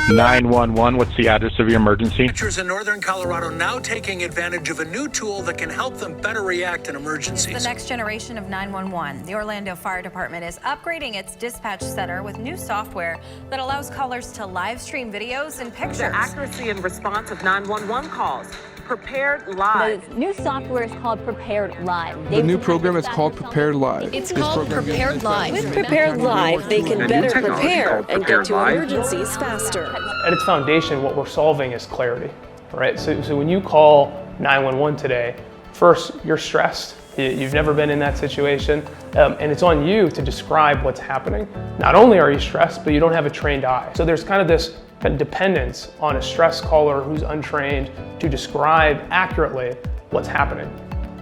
911, what's the address of your emergency? Dispatchers in northern Colorado now taking advantage of a new tool that can help them better react in emergencies. It's the next generation of 911. The Orlando Fire Department is upgrading its dispatch center with new software that allows callers to live stream videos and pictures. The accuracy and response of 911 calls. Prepared Live. The new software is called Prepared Live. The new program is called Prepared Live. It's called Prepared Live. With Prepared Live, they can better prepare and get to emergencies faster. At its foundation, what we're solving is clarity, right? So when you call 911 today, first, you're stressed. You've never been in that situation, and it's on you to describe what's happening. Not only are you stressed, but you don't have a trained eye. So there's kind of this dependence on a stress caller who's untrained to describe accurately what's happening.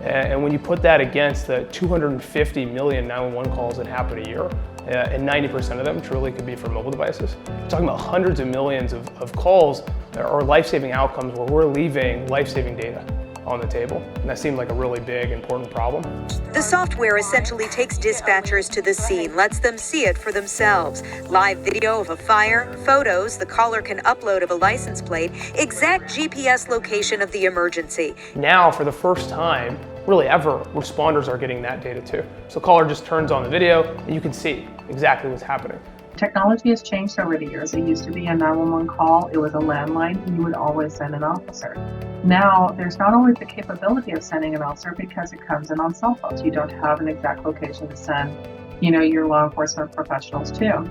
And when you put that against the 250 million 911 calls that happen a year, and 90% of them truly could be from mobile devices, we're talking about hundreds of millions of calls or life-saving outcomes where we're leaving life-saving data on the table. And that seemed like a really big, important problem. The software essentially takes dispatchers to the scene, lets them see it for themselves. Live video of a fire, photos the caller can upload of a license plate, exact GPS location of the emergency. Now, for the first time, really ever, responders are getting that data too. So the caller just turns on the video and you can see exactly what's happening. Technology has changed over the years. It used to be a 911 call, it was a landline, and you would always send an officer. Now, there's not always the capability of sending an officer because it comes in on cell phones. You don't have an exact location to send, your law enforcement professionals to.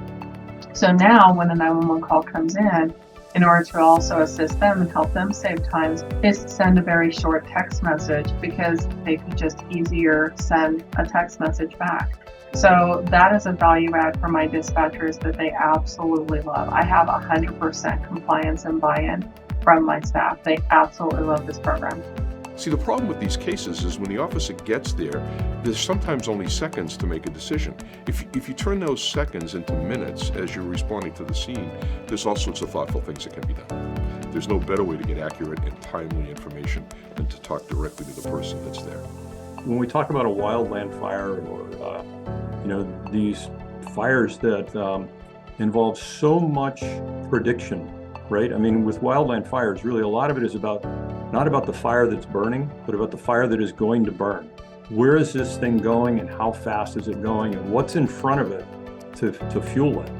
So now, when a 911 call comes in order to also assist them and help them save time, is to send a very short text message because they could just easier send a text message back. So that is a value add for my dispatchers that they absolutely love. I have 100% compliance and buy-in from my staff. They absolutely love this program. See, the problem with these cases is when the officer gets there, there's sometimes only seconds to make a decision. If you turn those seconds into minutes as you're responding to the scene, there's all sorts of thoughtful things that can be done. There's no better way to get accurate and timely information than to talk directly to the person that's there. When we talk about a wildland fire or these fires that involve so much prediction, right? I mean, with wildland fires, really a lot of it is not about the fire that's burning, but about the fire that is going to burn. Where is this thing going and how fast is it going and what's in front of it to fuel it?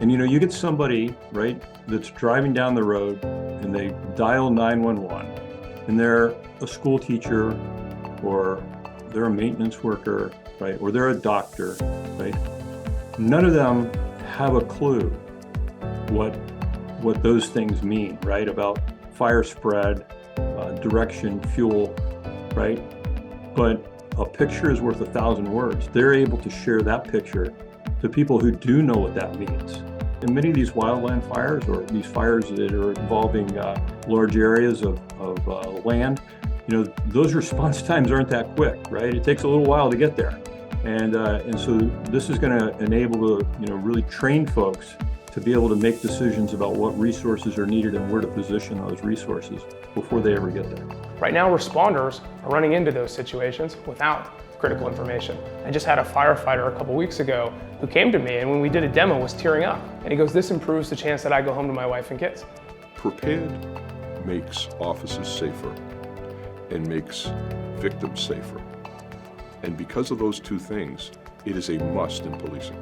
And you get somebody, right, that's driving down the road and they dial 911 and they're a school teacher or they're a maintenance worker, right? Or they're a doctor, right? None of them have a clue what those things mean, right? About fire spread, direction, fuel, right? But a picture is worth 1,000 words. They're able to share that picture to people who do know what that means. In many of these wildland fires or these fires that are involving large areas of land, those response times aren't that quick, right? It takes a little while to get there. And so this is going to enable to, really train folks to be able to make decisions about what resources are needed and where to position those resources before they ever get there. Right now, responders are running into those situations without critical information. I just had a firefighter a couple weeks ago who came to me and when we did a demo was tearing up. And he goes, "This improves the chance that I go home to my wife and kids." Prepared makes officers safer and makes victims safer. And because of those two things, it is a must in policing.